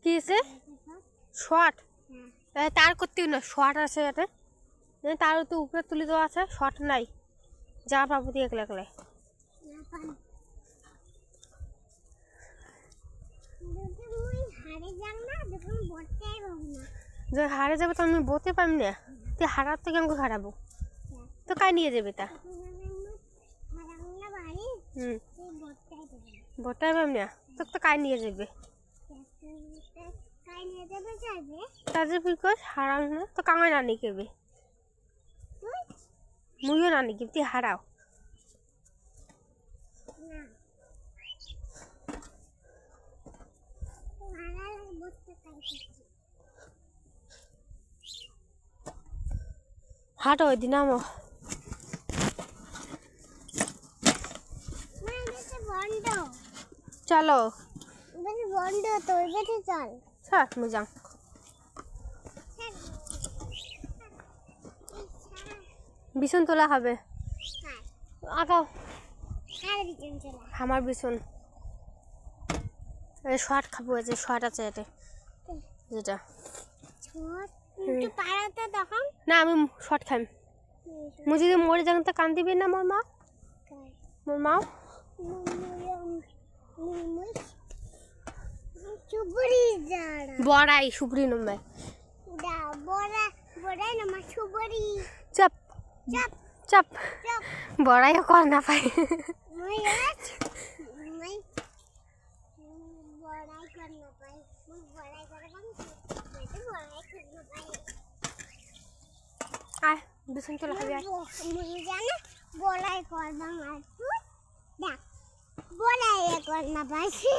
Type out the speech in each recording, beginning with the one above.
কি আছে শর্ট? তার করতে না, শর্ট আছে এটা, তার তো উপরে তুলে দেওয়া আছে, শর্ট নাই। যা পাবো দিয়ে একলা একলা যে হারে যাবে তো আমি বলতে পারি না। তুই হারার তো কেমন হারাবো? তো কাই নিয়ে যাবে তা? বটাই পাবি না, তোকে তো কাই নিয়ে যাবে। তাদের বিকজ হারাও না তো কামাই নানি কেবে, মুইও নানি কে, তুই হারাও। হাঁটো ওই দিন আমো চলো বন্ধ তো চল স্যার মুজাং বিছন তোলা হবে। আগাও আমার বিছন শর্ট খাবো, যে শর্ট আছে এটা, যেটা না আমি শর্ট খাই। মুই যদি মরে যান তা কান দিবি না মোর মা? মোর মাও বড়াই সুপুরি নম্বর চাপ চাপ চাপ বড়াইও কর না পাই। আয় বিছন তোলা হবে। বড়াই কর না, বড়াই কর না পাইছে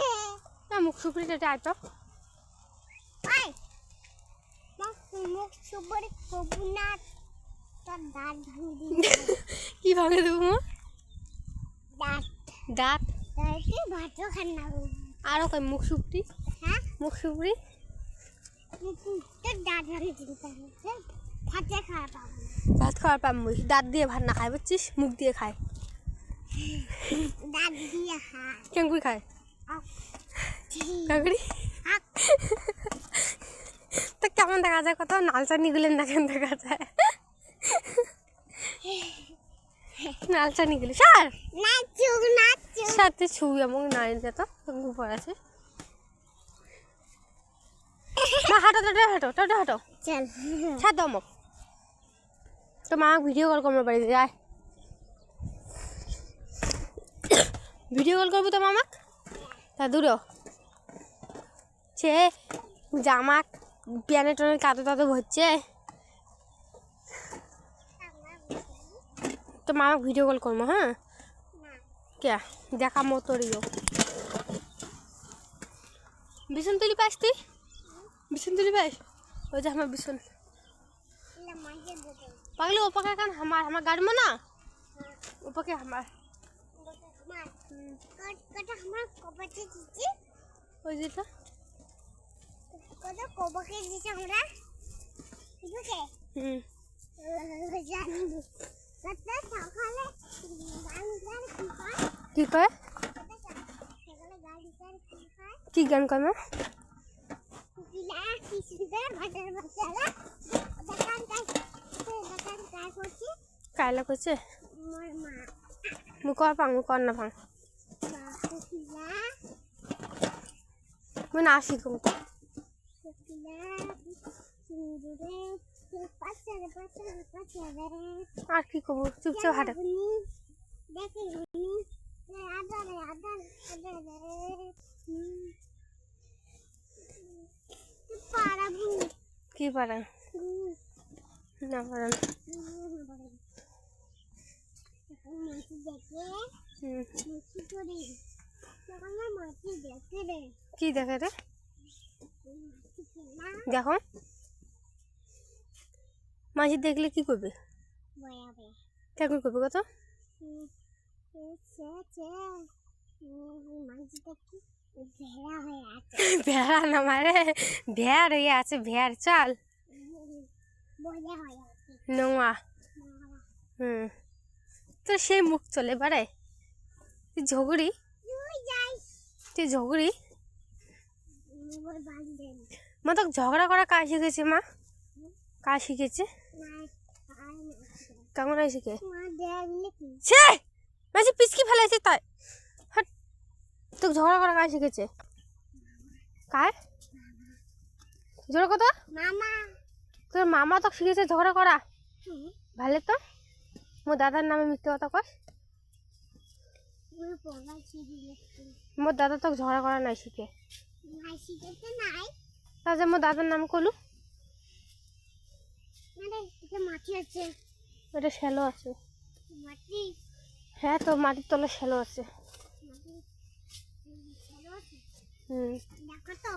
না মুখ সুপুরিটা যাই তো মুখ সুপুরি কবু না, তোর দাঁত ভাঙি কি ভাঙে দেবো? দাঁত দাঁত দাঁতে ভাতও খান না। আরো কই মুখ সুপুরি? হ্যাঁ মুখ সুপুরি তোর দাঁত ভাঙি দিতে ভাতে খাওয়া পাবো, ভাত খাওয়ার পাম মুই, দাঁত দিয়ে ভাত না খাই বুঝছিস, মুখ দিয়ে খায়। দাঁত দিয়ে খায় কেমন খায়? কাকড়ি তো কেমন দেখা যায়? কত নালচানি গুলেন না কেমন দেখা যায়? নালচানি গুলি স্যার নাচুক নাচুক সাথে ছবি এমন নাই যেত উপর আছে। মা হাঁটো তোটা হাঁটো, তোটা হাঁটো, চল ছাড় দাও মোক। তো মা ভিডিও কল করবো বাড়িতে যায়, ভিডিও কল করবো তো মামাক, তা দূরও সে জামা প্যানে টনে কাঁদো তাতো ভরছে, তো মামাক ভিডিও কল করবো। হ্যাঁ কে দেখা মতরিও বিছন তুলি পাইস? তুই বিছন তুলি পাইস? ওই যে আমার বিছন পাগলি ওপাকে কান আমার গাড়ি মো না ওপাকে আমার ওই যেটা কি কয়? কি গান কয় মা? কাইলা কইছে মু কর পাং, মু কর না পাং, মু না শিখুম। আর কি কব, চুপচাপ হাঁটা। কি পারা না পারেন কি দেখে রে? দেখো মাঝি দেখলে কি করবে? কেমন করবে কত? ভেড়া না মারে, ভেড় হয়ে আছে, ভেড় চল নোয়া। তো সেই মুখ চলে বাড়ায় ঝগড়ি তুই ঝগড়ি মোর বাড়ি দেন মা তোকে ঝগড়া করা কাজ শিখেছে মা কাজ শিখেছে না আর না কেমন হয় শিখে মা দেখলে কি সে মাঝে পিচকি ফেলেছে তাই হাট তোকে ঝগড়া করা কাজ শিখেছে কার জোর কথা মামা তোর মামা তোকে শিখেছে ঝগড়া করা হুম ভালো তো মোর দাদার নামে মিথ্যে কথা কস ওই পড়া শিখে মোর দাদা তোকে ঝগড়া করা নাই শিখে নাই শিখেতে নাই তাহলে মোর দাদার নাম করলু মানে এটা মাটি আছে এটা শ্যালো আছে মাটি হ্যাঁ তোর মাটির তলে শ্যালো আছে মাটি ভালো আছে হুম দেখো তো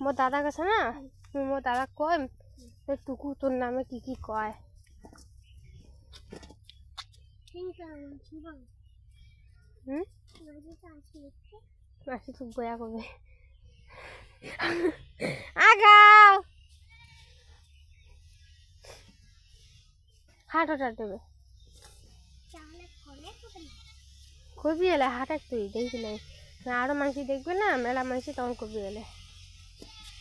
মোর দাদা গেছে না মোর দাদা কয় টুকু তোর নামে কি কি কয় ঠিক আছে শিবং হুম মাটি তো আছে আসি তো বয়া করবে আগাও হাট ওটা দেবে তাহলে করে কোথায় কবি এলে হাট তুই দেখবি না আরো মানুষ দেখবে না মেলা মানুষ তখন কবি এলে